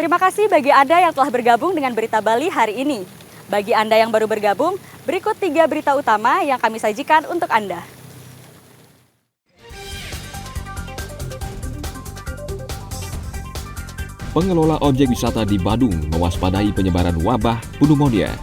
Terima kasih bagi Anda yang telah bergabung dengan Berita Bali hari ini. Bagi Anda yang baru bergabung, berikut 3 berita utama yang kami sajikan untuk Anda. Pengelola objek wisata di Badung mewaspadai penyebaran wabah pneumonia.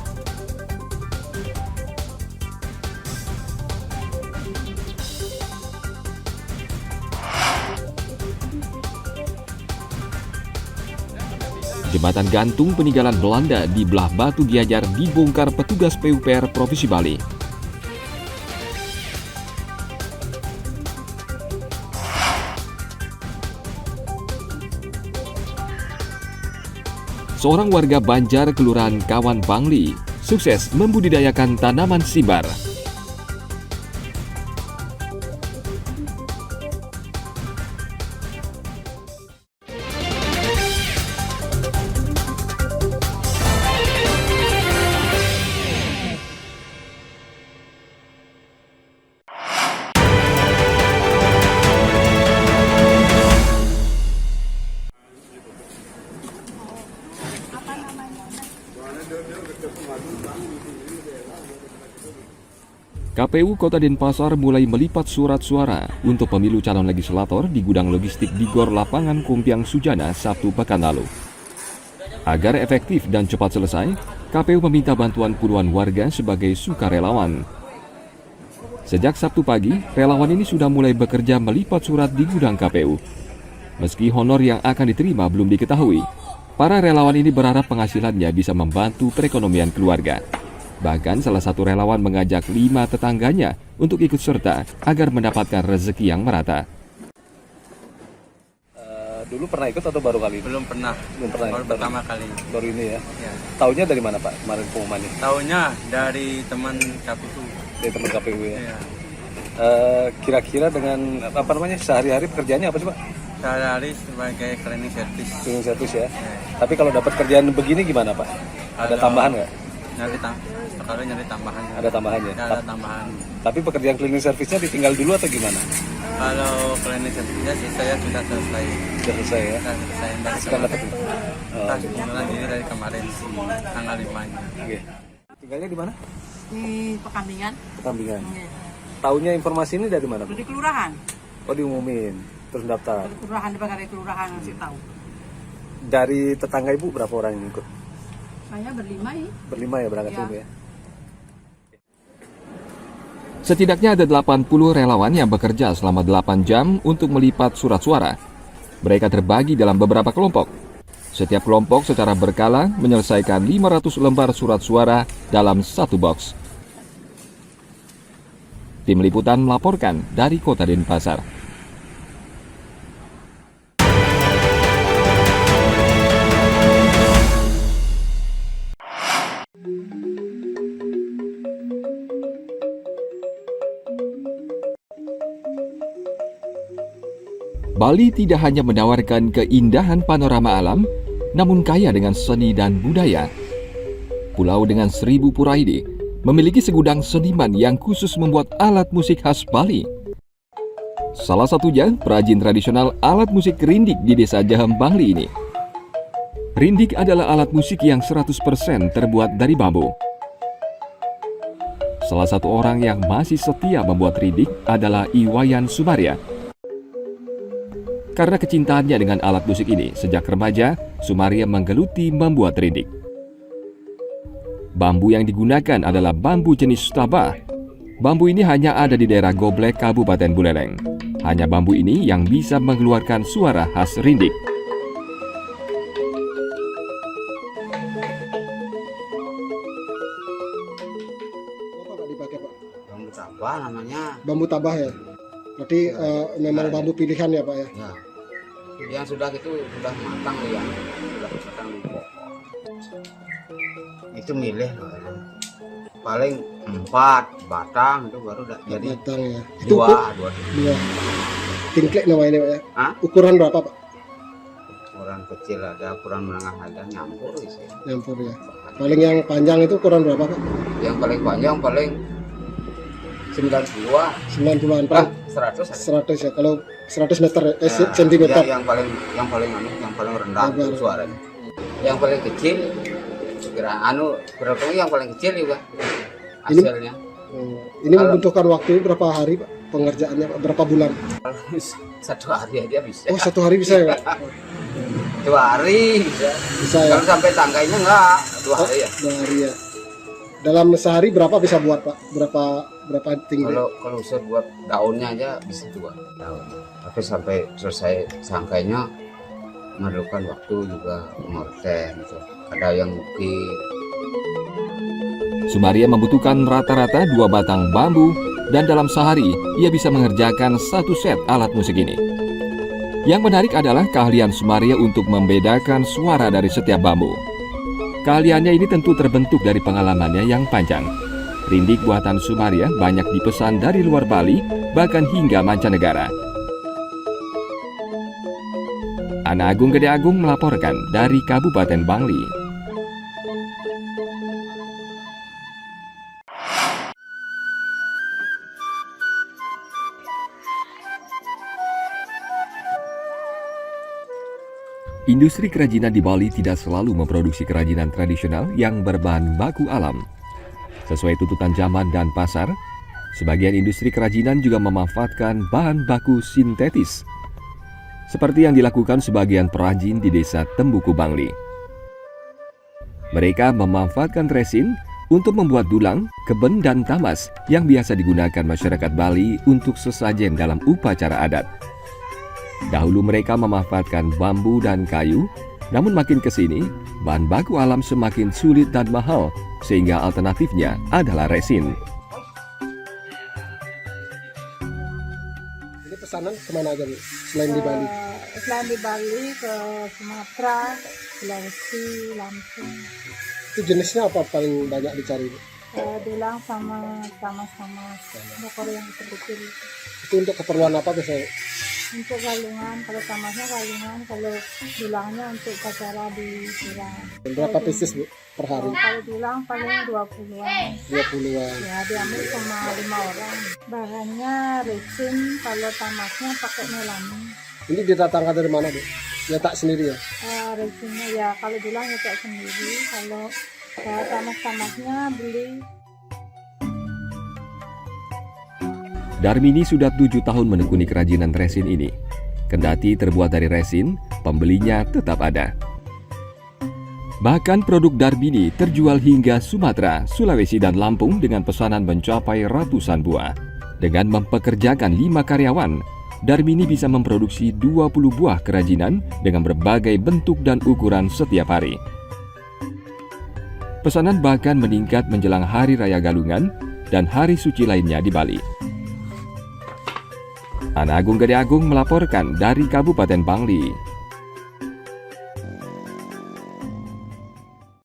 Jembatan gantung peninggalan Belanda di belah Batu Gianyar dibongkar petugas PUPR Provinsi Bali. Seorang warga Banjar, Kelurahan Kawan Bangli, sukses membudidayakan tanaman sibar. KPU Kota Denpasar mulai melipat surat suara untuk pemilu calon legislator di gudang logistik di Gor Lapangan Kumpiang Sujana Sabtu pekan lalu. Agar efektif dan cepat selesai, KPU meminta bantuan puluhan warga sebagai sukarelawan. Sejak Sabtu pagi, relawan ini sudah mulai bekerja melipat surat di gudang KPU. Meski honor yang akan diterima belum diketahui, para relawan ini berharap penghasilannya bisa membantu perekonomian keluarga. Bahkan salah satu relawan mengajak 5 tetangganya untuk ikut serta agar mendapatkan rezeki yang merata. Dulu pernah ikut atau baru kali ini? Belum pernah. Baru pertama kali. Baru ini ya? Ya. Taunya dari mana Pak kemarin pengumumannya? Taunya dari teman KPU. Dari teman KPU ya? Ya. Kira-kira dengan apa namanya sehari-hari pekerjaannya apa sih Pak? Sehari-hari sebagai cleaning service. Cleaning service ya? Ya. Tapi kalau dapat kerjaan begini gimana Pak? Ada tambahan nggak? Nyari tambahan. Ada tambahannya? Ada tambahan. Tapi pekerjaan cleaning service-nya ditinggal dulu atau gimana? Kalau cleaning service-nya sih saya sudah selesai. Sudah selesai ya? Sudah selesai. Sekarang dapat Kebetulan ini dari kemarin tanggal 5-nya. Oke. Tinggalnya di mana? Di Pekambingan. Pekambingan. Iya. Taunya informasi ini dari mana? Di kelurahan. Oh diumumin, terus daftar. Di kelurahan, di Bagari kelurahan ngasih tahu. Dari tetangga ibu berapa orang yang ikut? Saya berlima ya. Berlima ya berangkat Ya. dulu ya? Setidaknya ada 80 relawan yang bekerja selama 8 jam untuk melipat surat suara. Mereka terbagi dalam beberapa kelompok. Setiap kelompok secara berkala menyelesaikan 500 lembar surat suara dalam satu box. Tim Liputan melaporkan dari Kota Denpasar. Bali tidak hanya menawarkan keindahan panorama alam, namun kaya dengan seni dan budaya. Pulau dengan 1000 pura ini memiliki segudang seniman yang khusus membuat alat musik khas Bali. Salah satunya perajin tradisional alat musik rindik di Desa Jahem, Bali ini. Rindik adalah alat musik yang 100% terbuat dari bambu. Salah satu orang yang masih setia membuat rindik adalah Iwayan Sumaria. Karena kecintaannya dengan alat musik ini, sejak remaja, Sumaria menggeluti membuat rindik. Bambu yang digunakan adalah bambu jenis tabah. Bambu ini hanya ada di daerah Goblek, Kabupaten Buleleng. Hanya bambu ini yang bisa mengeluarkan suara khas rindik. Apa Pak dipakai Pak? Bambu tabah namanya. Bambu tabah ya? Berarti memang bambu pilihan ya Pak ya? Ya. Yang sudah itu sudah matang ya. Sudah matang di pohon. Itu milih loh. Paling 4 batang itu baru udah jadi Batang ya. Itu dua. tingklek namanya Pak ya? Hah? Ukuran berapa Pak? Ukuran kecil ada, ukuran menengah ada, nyampur sih. Nyampur ya. Paling yang panjang itu ukuran berapa Pak? Yang paling panjang paling 90-an. 90-an Ah, Pak? 100 ada. 100 ya. Kalau 100 meter Ya, sentimeter. yang paling rendah Lebar. itu suaranya. yang paling kecil kira berapa yang paling kecil juga hasilnya. Ini membutuhkan waktu berapa hari Pak pengerjaannya Pak? Berapa bulan? 1 hari aja bisa. Oh 1 hari bisa ya Pak? 2 hari bisa. Bisa ya? Kalau sampai tangganya enggak 2 hari ya. 2 hari ya. Dalam sehari berapa bisa buat Pak? Berapa tinggi? Kalau saya buat daunnya aja bisa 2 daun. Tapi sampai selesai sangkainya memerlukan waktu juga ngorten gitu. Ada yang mungkin. Sumaria membutuhkan rata-rata 2 batang bambu dan dalam sehari ia bisa mengerjakan 1 set alat musik ini. Yang menarik adalah keahlian Sumaria untuk membedakan suara dari setiap bambu. Keahliannya ini tentu terbentuk dari pengalamannya yang panjang. Rindik buatan Sumaria banyak dipesan dari luar Bali, bahkan hingga mancanegara. Ana Agung Gede Agung melaporkan dari Kabupaten Bangli. Industri kerajinan di Bali tidak selalu memproduksi kerajinan tradisional yang berbahan baku alam. Sesuai tuntutan zaman dan pasar, sebagian industri kerajinan juga memanfaatkan bahan baku sintetis, seperti yang dilakukan sebagian perajin di desa Tembuku Bangli. Mereka memanfaatkan resin untuk membuat dulang, keben, dan tamas yang biasa digunakan masyarakat Bali untuk sesajen dalam upacara adat. Dahulu mereka memanfaatkan bambu dan kayu, namun makin ke sini, bahan baku alam semakin sulit dan mahal, sehingga alternatifnya adalah resin. Ini pesanan kemana aja Bu? Selain di Bali? Selain di Bali ke Sumatera, Sulawesi, Lampung. Itu jenisnya apa paling banyak dicari Bu? Dulang sama bokor yang kecil-kecil. Itu untuk keperluan apa biasanya? Untuk galungan, kalau tamasnya galungan, kalau dulangnya untuk upacara di Surang. Berapa pieces Bu per hari? Kalau dulang paling 20-an. 20-an. Ya, diambil sama 5 orang. Bahannya resin, kalau tamasnya pakai melamin. Ini didatangkan dari mana Bu? Nyetak sendiri ya? Resinnya ya, kalau dulang nyetak sendiri, kalau tamas-tamasnya beli. Darmini sudah 7 tahun menekuni kerajinan resin ini. Kendati terbuat dari resin, pembelinya tetap ada. Bahkan produk Darmini terjual hingga Sumatera, Sulawesi, dan Lampung dengan pesanan mencapai ratusan buah. Dengan mempekerjakan 5 karyawan, Darmini bisa memproduksi 20 buah kerajinan dengan berbagai bentuk dan ukuran setiap hari. Pesanan bahkan meningkat menjelang Hari Raya Galungan dan hari suci lainnya di Bali. Ana Agung Gede Agung melaporkan dari Kabupaten Bangli.